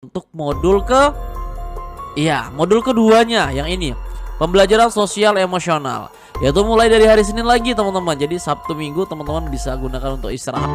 Untuk modul modul keduanya yang ini, pembelajaran sosial emosional, yaitu mulai dari hari Senin lagi teman-teman. Jadi Sabtu Minggu teman-teman bisa gunakan untuk istirahat.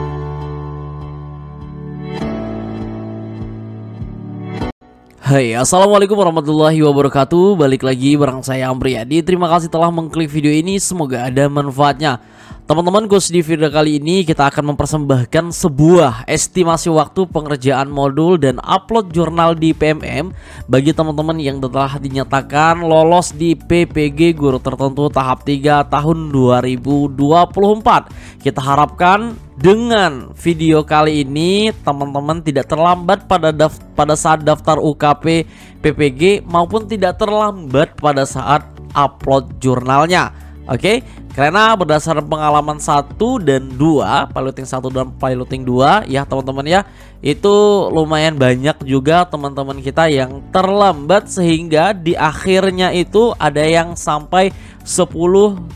Hai, assalamualaikum warahmatullahi wabarakatuh. Balik lagi bareng saya Amriyadi. Terima kasih telah mengklik video ini, semoga ada manfaatnya. Teman-teman, di video kali ini kita akan mempersembahkan sebuah estimasi waktu pengerjaan modul dan upload jurnal di PMM bagi teman-teman yang telah dinyatakan lolos di PPG Guru Tertentu tahap 3 tahun 2024. Kita harapkan dengan video kali ini teman-teman tidak terlambat pada saat daftar UKP PPG maupun tidak terlambat pada saat upload jurnalnya. Oke, karena berdasarkan pengalaman 1 dan 2, piloting 1 dan piloting 2 ya teman-teman ya, itu lumayan banyak juga teman-teman kita yang terlambat sehingga di akhirnya itu ada yang sampai 10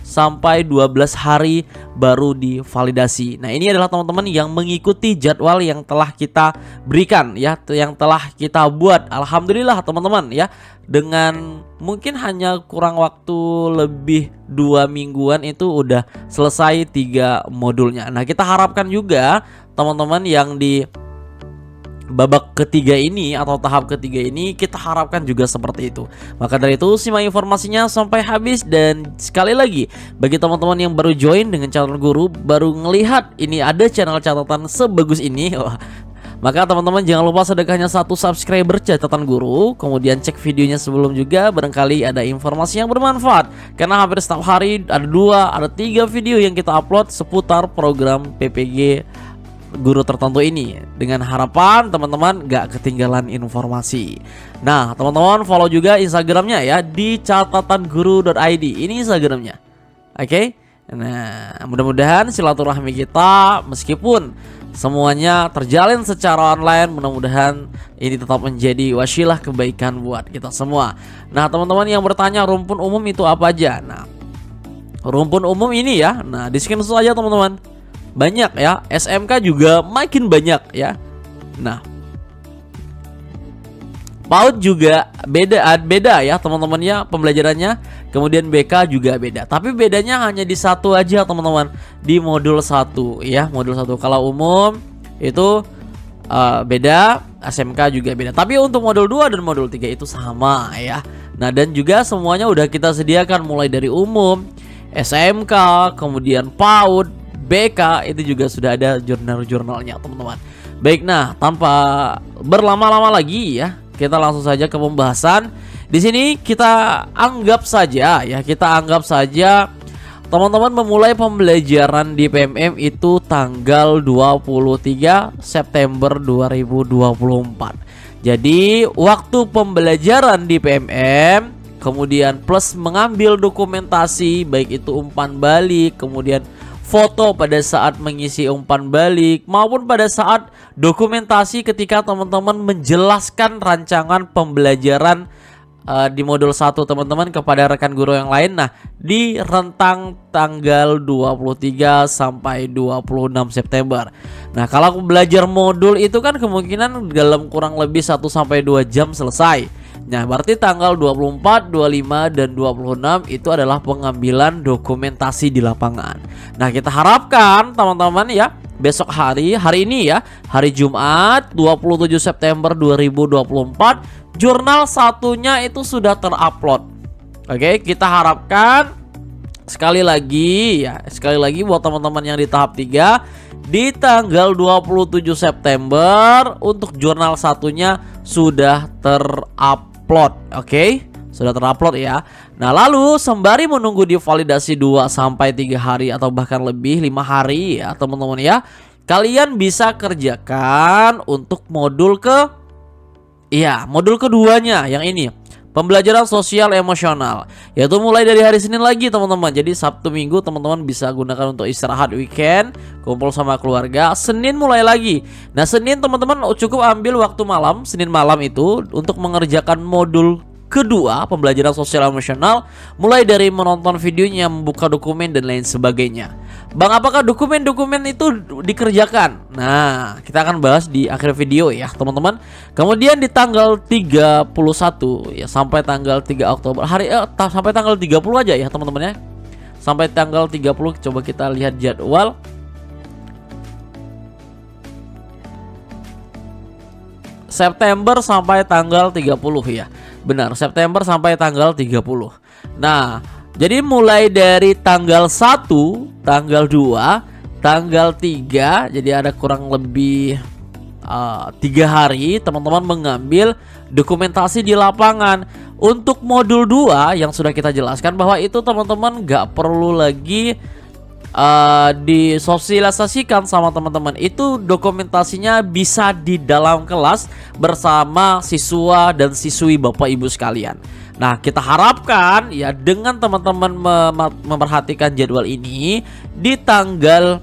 sampai 12 hari baru divalidasi. Nah, ini adalah teman-teman yang mengikuti jadwal yang telah kita berikan ya, yang telah kita buat. Alhamdulillah teman-teman ya, dengan mungkin hanya kurang waktu lebih 2 mingguan itu udah selesai 3 modulnya. Nah, kita harapkan juga teman-teman yang di babak ketiga ini atau tahap ketiga ini, kita harapkan juga seperti itu. Maka dari itu simak informasinya sampai habis. Dan sekali lagi, bagi teman-teman yang baru join dengan channel Guru, baru ngelihat ini ada channel catatan sebagus ini, maka teman-teman jangan lupa sedekahnya 1 subscriber catatan Guru. Kemudian cek videonya sebelum juga, barangkali ada informasi yang bermanfaat. Karena hampir setiap hari ada 2, ada 3 video yang kita upload seputar program PPG Guru Tertentu ini, dengan harapan teman-teman gak ketinggalan informasi. Nah teman-teman, follow juga Instagramnya ya, di catatanguru.id. Ini Instagramnya. Oke. Nah, mudah-mudahan silaturahmi kita meskipun semuanya terjalin secara online, mudah-mudahan ini tetap menjadi wasilah kebaikan buat kita semua. Nah teman-teman yang bertanya rumpun umum itu apa aja. Nah, rumpun umum ini ya, nah di screenshot aja teman-teman. Banyak ya, SMK juga makin banyak ya. Nah, PAUD juga beda ya teman-teman ya pembelajarannya. Kemudian BK juga beda, tapi bedanya hanya di satu aja teman-teman, di modul 1 ya, modul 1. Kalau umum itu beda, SMK juga beda. Tapi untuk modul 2 dan modul 3 itu sama ya. Nah, dan juga semuanya udah kita sediakan mulai dari umum, SMK, kemudian PAUD, BK, itu juga sudah ada jurnal-jurnalnya teman-teman. Baik, nah tanpa berlama-lama lagi ya, kita langsung saja ke pembahasan. Di sini kita anggap saja teman-teman memulai pembelajaran di PMM itu tanggal 23 September 2024. Jadi waktu pembelajaran di PMM, kemudian plus mengambil dokumentasi baik itu umpan balik, kemudian foto pada saat mengisi umpan balik, maupun pada saat dokumentasi ketika teman-teman menjelaskan rancangan pembelajaran di modul 1 teman-teman kepada rekan guru yang lain. Nah, di rentang tanggal 23 sampai 26 September. Nah, kalau belajar modul itu kan kemungkinan dalam kurang lebih 1 sampai 2 jam selesai. Nah, berarti tanggal 24, 25, dan 26 itu adalah pengambilan dokumentasi di lapangan. Nah, kita harapkan teman-teman ya, besok hari ini ya, hari Jumat 27 September 2024, jurnal satunya itu sudah terupload. Oke, kita harapkan sekali lagi buat teman-teman yang di tahap 3, di tanggal 27 September untuk jurnal satunya sudah terupload. Oke, sudah terupload ya. Nah, lalu sembari menunggu divalidasi 2 sampai 3 hari atau bahkan lebih 5 hari ya teman-teman ya, kalian bisa kerjakan untuk modul keduanya yang ini, pembelajaran sosial emosional, yaitu mulai dari hari Senin lagi teman-teman. Jadi Sabtu Minggu teman-teman bisa gunakan untuk istirahat, weekend, kumpul sama keluarga. Senin mulai lagi. Nah, Senin teman-teman cukup ambil waktu malam, Senin malam itu untuk mengerjakan modul kedua, pembelajaran sosial emosional, mulai dari menonton videonya, membuka dokumen dan lain sebagainya. Bang, apakah dokumen-dokumen itu dikerjakan? Nah, kita akan bahas di akhir video ya teman-teman. Kemudian di tanggal 31 ya, sampai tanggal 3 Oktober sampai tanggal 30 aja ya teman-teman ya. Sampai tanggal 30 coba kita lihat jadwal. September sampai tanggal 30 ya. Benar, September sampai tanggal 30. Nah, jadi mulai dari tanggal 1, tanggal 2, tanggal 3, jadi ada kurang lebih 3 hari teman-teman mengambil dokumentasi di lapangan. Untuk modul 2 yang sudah kita jelaskan bahwa itu teman-teman nggak perlu lagi disosialisasikan sama teman-teman. Itu dokumentasinya bisa di dalam kelas bersama siswa dan siswi Bapak Ibu sekalian. Nah, kita harapkan ya dengan teman-teman memperhatikan jadwal ini, di tanggal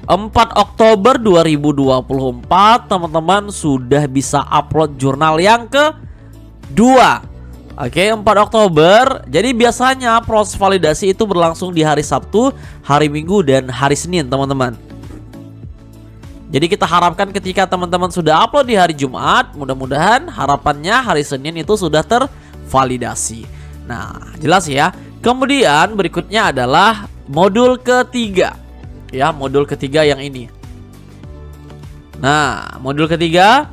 4 Oktober 2024 teman-teman sudah bisa upload jurnal yang kedua. Oke, 4 Oktober. Jadi biasanya proses validasi itu berlangsung di hari Sabtu, hari Minggu, dan hari Senin teman-teman. Jadi kita harapkan ketika teman-teman sudah upload di hari Jumat, mudah-mudahan harapannya hari Senin itu sudah tervalidasi. Nah, jelas ya. Kemudian berikutnya adalah modul ketiga. Ya, modul ketiga yang ini. Nah, modul ketiga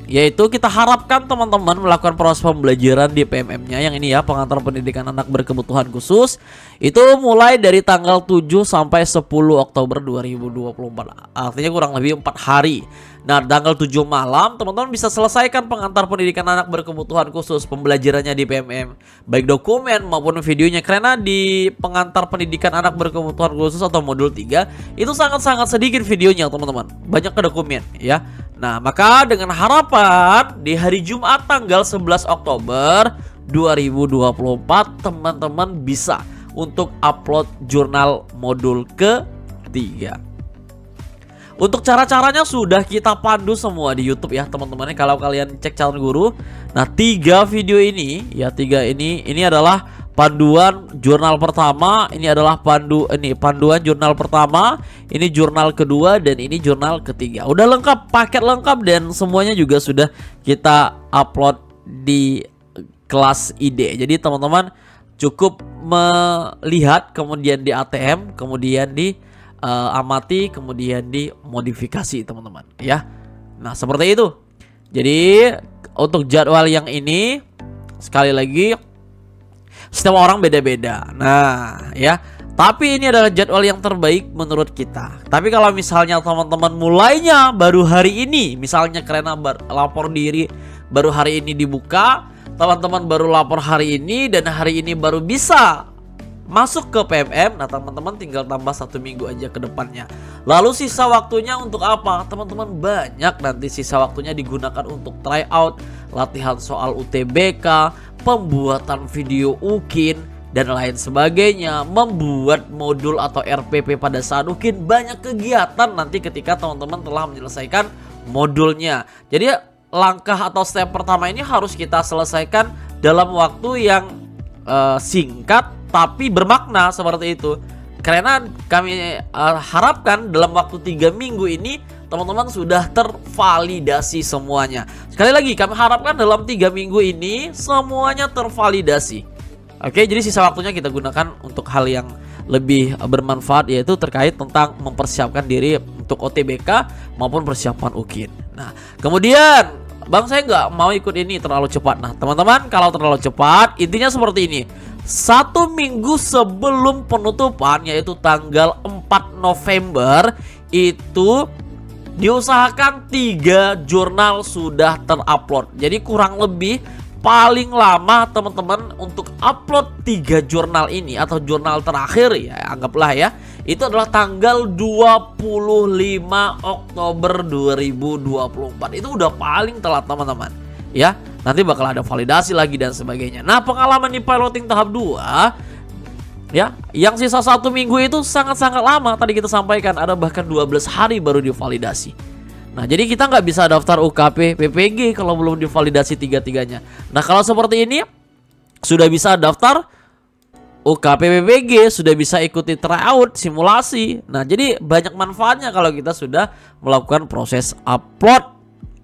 yaitu kita harapkan teman-teman melakukan proses pembelajaran di PMM-nya yang ini ya, pengantar pendidikan anak berkebutuhan khusus. Itu mulai dari tanggal 7 sampai 10 Oktober 2024. Artinya kurang lebih 4 hari. Nah, tanggal 7 malam teman-teman bisa selesaikan pengantar pendidikan anak berkebutuhan khusus, pembelajarannya di PMM, baik dokumen maupun videonya. Karena di pengantar pendidikan anak berkebutuhan khusus atau modul 3 itu sangat-sangat sedikit videonya teman-teman, banyak ke dokumen ya. Nah, maka dengan harapan di hari Jumat tanggal 11 Oktober 2024 teman-teman bisa untuk upload jurnal modul ketiga. Untuk cara-caranya sudah kita pandu semua di YouTube ya teman-teman. Kalau kalian cek calon guru, nah 3 video ini ya, 3 ini adalah panduan jurnal pertama, ini adalah panduan jurnal pertama, ini jurnal kedua, dan ini jurnal ketiga. Udah lengkap, paket lengkap, dan semuanya juga sudah kita upload di kelas ID. Jadi teman-teman cukup melihat, kemudian di ATM, kemudian di amati, kemudian dimodifikasi teman-teman ya. Nah, seperti itu. Jadi untuk jadwal yang ini sekali lagi setiap orang beda-beda. Nah ya, tapi ini adalah jadwal yang terbaik menurut kita. Tapi kalau misalnya teman-teman mulainya baru hari ini, misalnya karena lapor diri baru hari ini dibuka, teman-teman baru lapor hari ini dan hari ini baru bisa masuk ke PMM, nah teman-teman tinggal tambah 1 minggu aja ke depannya. Lalu sisa waktunya untuk apa? Teman-teman banyak nanti sisa waktunya digunakan untuk try out, latihan soal UTBK, pembuatan video UKIN, dan lain sebagainya, membuat modul atau RPP pada saat UKIN. Banyak kegiatan nanti ketika teman-teman telah menyelesaikan modulnya. Jadi langkah atau step pertama ini harus kita selesaikan dalam waktu yang singkat tapi bermakna seperti itu. Karena kami harapkan dalam waktu 3 minggu ini teman-teman sudah tervalidasi semuanya. Sekali lagi kami harapkan dalam 3 minggu ini semuanya tervalidasi. Oke, jadi sisa waktunya kita gunakan untuk hal yang lebih bermanfaat, yaitu terkait tentang mempersiapkan diri untuk OTBK maupun persiapan UKIN. Nah, kemudian Bang, saya nggak mau ikut ini terlalu cepat. Nah teman-teman, kalau terlalu cepat intinya seperti ini. 1 minggu sebelum penutupan, yaitu tanggal 4 November, itu diusahakan 3 jurnal sudah terupload. Jadi kurang lebih paling lama teman-teman untuk upload 3 jurnal ini atau jurnal terakhir ya, anggaplah ya, itu adalah tanggal 25 Oktober 2024. Itu udah paling telat teman-teman ya. Nanti bakal ada validasi lagi dan sebagainya. Nah, pengalaman di piloting tahap 2 ya, yang sisa 1 minggu itu sangat-sangat lama. Tadi kita sampaikan ada bahkan 12 hari baru divalidasi. Nah, jadi kita nggak bisa daftar UKP PPG kalau belum divalidasi 3-3-nya. Nah, kalau seperti ini sudah bisa daftar UKP PPG sudah bisa ikuti tryout simulasi. Nah, jadi banyak manfaatnya kalau kita sudah melakukan proses upload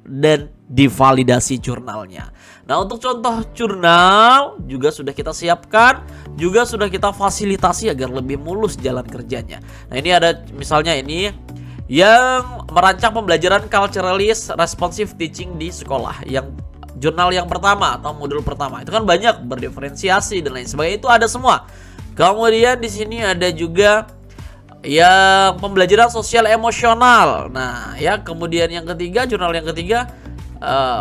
dan divalidasi jurnalnya. Nah, untuk contoh jurnal juga sudah kita siapkan, juga sudah kita fasilitasi agar lebih mulus jalan kerjanya. Nah, ini ada misalnya ini yang merancang pembelajaran culturalist responsive teaching di sekolah, yang jurnal yang pertama atau modul pertama itu kan banyak berdiferensiasi dan lain sebagainya, itu ada semua. Kemudian di sini ada juga yang pembelajaran sosial emosional. Nah, ya, kemudian yang ketiga, jurnal yang ketiga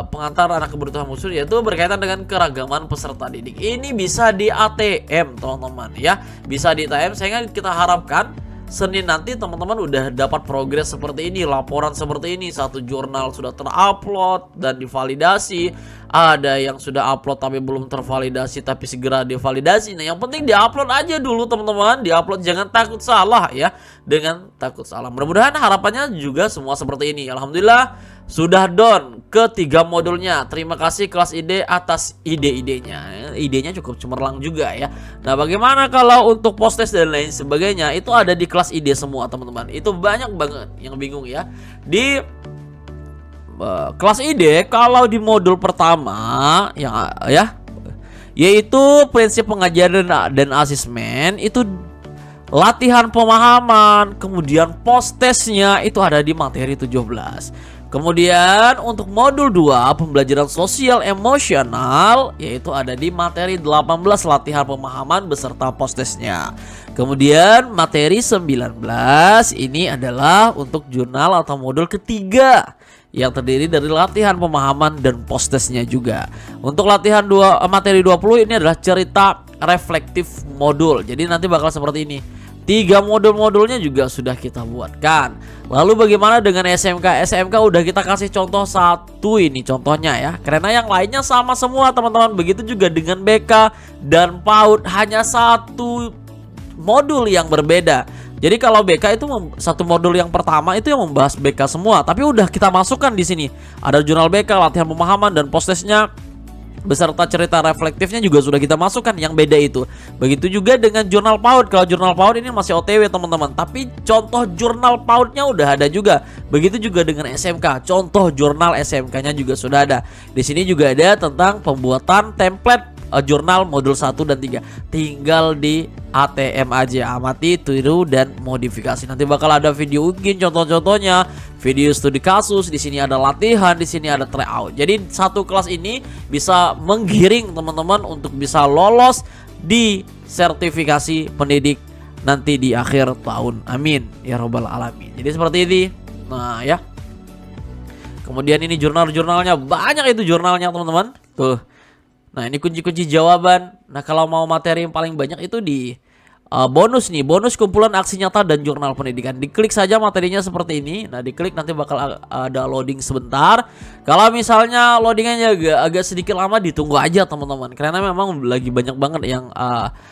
pengantar anak kebutuhan khusus, yaitu berkaitan dengan keragaman peserta didik. Ini bisa di ATM teman-teman ya, bisa di ATM, sehingga kita harapkan Senin nanti teman-teman udah dapat progres seperti ini, laporan seperti ini, satu jurnal sudah terupload dan divalidasi, ada yang sudah upload tapi belum tervalidasi tapi segera divalidasi. Nah, yang penting diupload aja dulu teman-teman, diupload, jangan takut salah ya, dengan takut salah. Mudah-mudahan harapannya juga semua seperti ini. Alhamdulillah sudah down ke 3 modulnya. Terima kasih kelas ide atas ide-idenya. Idenya cukup cemerlang juga ya. Nah, bagaimana kalau untuk post test dan lain sebagainya? Itu ada di kelas ide semua teman-teman. Itu banyak banget yang bingung ya. Di kelas ide, kalau di modul pertama yang ya, yaitu prinsip pengajaran dan asesmen, itu latihan pemahaman, kemudian post testnya itu ada di materi 17. Kemudian untuk modul 2 pembelajaran sosial emosional, yaitu ada di materi 18 latihan pemahaman beserta post testnya. Kemudian materi 19 ini adalah untuk jurnal atau modul ketiga, yang terdiri dari latihan pemahaman dan post testnya juga. Untuk latihan materi 20 ini adalah cerita reflektif modul. Jadi nanti bakal seperti ini. 3 modul-modulnya juga sudah kita buatkan. Lalu bagaimana dengan SMK? SMK udah kita kasih contoh satu, ini contohnya ya, karena yang lainnya sama semua teman-teman. Begitu juga dengan BK dan PAUD, hanya satu modul yang berbeda. Jadi kalau BK itu satu modul yang pertama itu yang membahas BK semua, tapi udah kita masukkan di sini. Ada jurnal BK, latihan pemahaman dan post testnya beserta cerita reflektifnya juga sudah kita masukkan, yang beda itu. Begitu juga dengan jurnal PAUD. Kalau jurnal PAUD ini masih OTW teman-teman, tapi contoh jurnal PAUD-nya udah ada juga. Begitu juga dengan SMK, contoh jurnal SMK-nya juga sudah ada. Di sini juga ada tentang pembuatan template jurnal modul 1 dan 3. Tinggal di ATM aja, amati, tiru dan modifikasi. Nanti bakal ada video ujian contoh-contohnya, video studi kasus, di sini ada latihan, di sini ada tryout. Jadi satu kelas ini bisa menggiring teman-teman untuk bisa lolos di sertifikasi pendidik nanti di akhir tahun. Amin ya robbal alamin. Jadi seperti ini. Nah ya. Kemudian ini jurnal-jurnalnya, banyak itu jurnalnya teman-teman. Tuh. Nah, ini kunci-kunci jawaban. Nah, kalau mau materi yang paling banyak itu di bonus nih, bonus kumpulan aksi nyata dan jurnal pendidikan. Diklik saja materinya seperti ini. Nah, diklik nanti bakal ada loading sebentar. Kalau misalnya loadingannya agak sedikit lama, ditunggu aja teman-teman, karena memang lagi banyak banget yang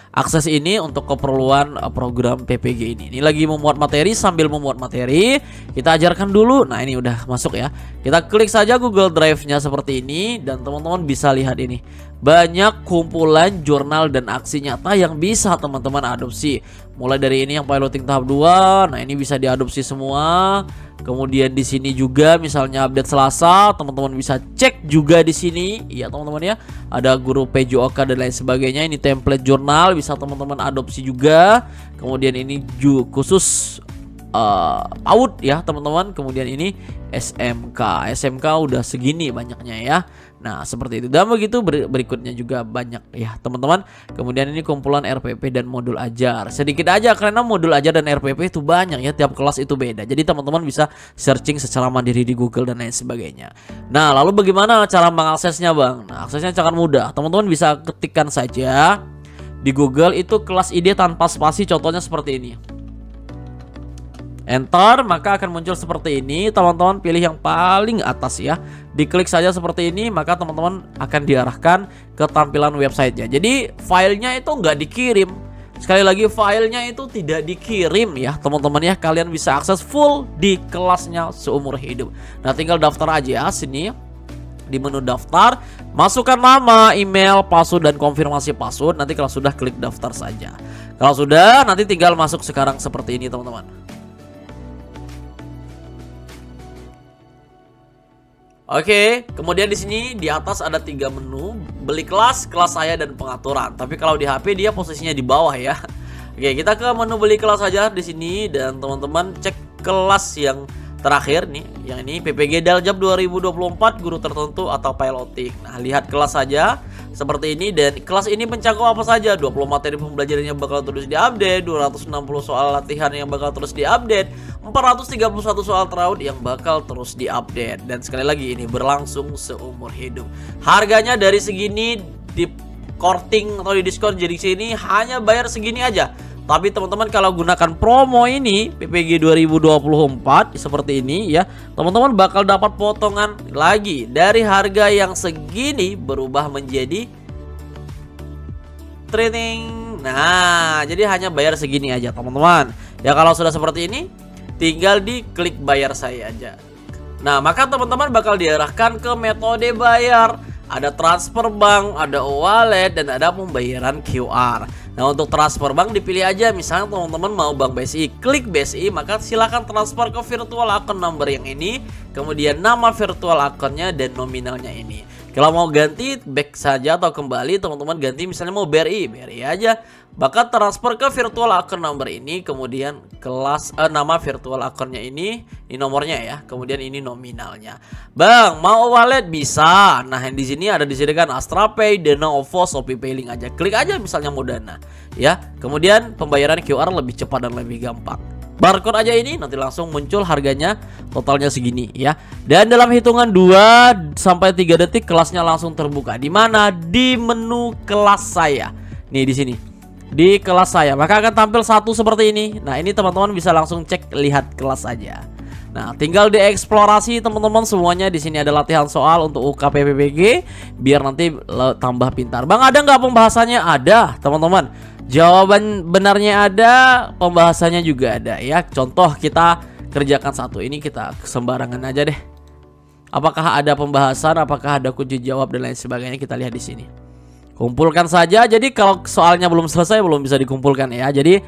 akses ini untuk keperluan program PPG ini. Ini lagi memuat materi, sambil memuat materi kita ajarkan dulu. Nah, ini udah masuk ya. Kita klik saja Google Drive-nya seperti ini dan teman-teman bisa lihat ini. Banyak kumpulan jurnal dan aksi nyata yang bisa teman-teman adopsi. Mulai dari ini yang piloting tahap 2. Nah, ini bisa diadopsi semua. Kemudian di sini juga misalnya update Selasa, teman-teman bisa cek juga di sini. Iya, teman-teman ya. Ada guru PJOK dan lain sebagainya. Ini template jurnal bisa teman-teman adopsi juga. Kemudian ini khusus PAUD ya, teman-teman. Kemudian ini SMK. SMK udah segini banyaknya ya. Nah, seperti itu. Dan begitu berikutnya juga banyak ya, teman-teman. Kemudian ini kumpulan RPP dan modul ajar. Sedikit aja karena modul ajar dan RPP itu banyak ya, tiap kelas itu beda. Jadi teman-teman bisa searching secara mandiri di Google dan lain sebagainya. Nah, lalu bagaimana cara mengaksesnya, Bang? Nah, aksesnya sangat mudah. Teman-teman bisa ketikkan saja di Google itu kelas ide tanpa spasi, contohnya seperti ini. Enter, maka akan muncul seperti ini. Teman-teman pilih yang paling atas ya. Diklik saja seperti ini, maka teman-teman akan diarahkan ke tampilan websitenya. Jadi filenya itu nggak dikirim. Sekali lagi, filenya itu tidak dikirim ya teman-teman ya. Kalian bisa akses full di kelasnya seumur hidup. Nah, tinggal daftar aja sini. di menu daftar, masukkan nama, email, password, dan konfirmasi password. Nanti kalau sudah klik daftar saja. Kalau sudah, nanti tinggal masuk sekarang seperti ini teman-teman. Oke, kemudian di sini di atas ada 3 menu, beli kelas, kelas saya, dan pengaturan. Tapi kalau di HP dia posisinya di bawah ya. Oke, kita ke menu beli kelas saja di sini dan teman-teman cek kelas yang terakhir nih, yang ini PPG Daljab 2024 guru tertentu atau piloting. Nah, lihat kelas saja seperti ini dan kelas ini mencakup apa saja? 20 materi pembelajaran yang bakal terus diupdate, 260 soal latihan yang bakal terus diupdate, 431 soal teraud yang bakal terus diupdate. Dan sekali lagi ini berlangsung seumur hidup. Harganya dari segini di korting atau di diskon jadi sini hanya bayar segini aja. Tapi teman-teman kalau gunakan promo ini PPG 2024 seperti ini ya, teman-teman bakal dapat potongan lagi dari harga yang segini berubah menjadi training. Nah, jadi hanya bayar segini aja teman-teman. Ya kalau sudah seperti ini tinggal diklik bayar saya aja. Nah, maka teman-teman bakal diarahkan ke metode bayar. Ada transfer bank, ada wallet, dan ada pembayaran QR. Nah, untuk transfer bank dipilih aja. Misalnya teman-teman mau bank BSI, klik BSI, maka silahkan transfer ke virtual account number yang ini, kemudian nama virtual akunnya dan nominalnya ini. Kalau mau ganti back saja atau kembali, teman-teman ganti misalnya mau BRI aja. Bakal transfer ke virtual account number ini, kemudian kelas nama virtual akunnya ini nomornya ya, kemudian ini nominalnya. Bang, mau wallet bisa. Nah, di sini ada disediakan Astra Pay, Dana, OVO, Shopee Pay Link aja. Klik aja misalnya mau Dana ya. Kemudian pembayaran QR lebih cepat dan lebih gampang. Barcode aja ini nanti langsung muncul harganya totalnya segini ya. Dan dalam hitungan 2 sampai 3 detik kelasnya langsung terbuka. Di mana? Di menu kelas saya. Nih di sini. Di kelas saya, maka akan tampil satu seperti ini. Nah, ini teman-teman bisa langsung cek lihat kelas aja. Nah, tinggal dieksplorasi teman-teman semuanya. Di sini ada latihan soal untuk UKP PPG biar nanti tambah pintar. Bang, ada nggak pembahasannya? Ada, teman-teman. Jawaban benarnya ada, pembahasannya juga ada ya. Contoh kita kerjakan satu ini, kita sembarangan aja deh. Apakah ada pembahasan, apakah ada kunci jawab dan lain sebagainya, kita lihat di sini. Kumpulkan saja. Jadi kalau soalnya belum selesai belum bisa dikumpulkan ya. Jadi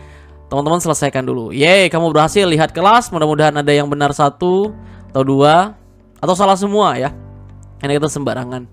teman-teman selesaikan dulu. Yeay, kamu berhasil lihat kelas. Mudah-mudahan ada yang benar 1 atau 2 atau salah semua ya. Ini kita sembarangan.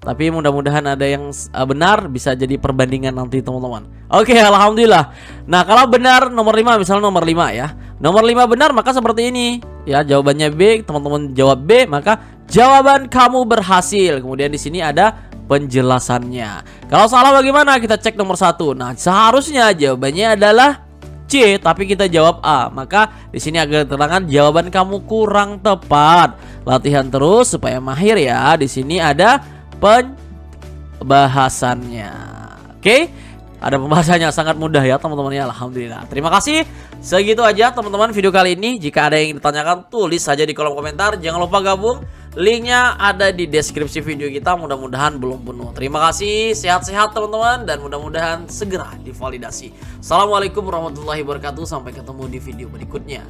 Tapi mudah-mudahan ada yang benar, bisa jadi perbandingan nanti teman-teman. Oke, alhamdulillah. Nah, kalau benar nomor 5, misalnya nomor 5 ya. Nomor 5 benar, maka seperti ini. Ya, jawabannya B, teman-teman jawab B, maka jawaban kamu berhasil. Kemudian di sini ada penjelasannya. Kalau salah bagaimana? Kita cek nomor 1. Nah, seharusnya jawabannya adalah C, tapi kita jawab A. Maka di sini agak terangkan jawaban kamu kurang tepat. Latihan terus supaya mahir ya. Di sini ada pembahasannya. Oke? Ada pembahasannya, sangat mudah ya teman-teman ya. Alhamdulillah. Terima kasih. Segitu aja teman-teman video kali ini. Jika ada yang ditanyakan, tulis saja di kolom komentar. Jangan lupa gabung. Linknya ada di deskripsi video kita. Mudah-mudahan belum penuh. Terima kasih. Sehat-sehat teman-teman. Dan mudah-mudahan segera divalidasi. Assalamualaikum warahmatullahi wabarakatuh. Sampai ketemu di video berikutnya.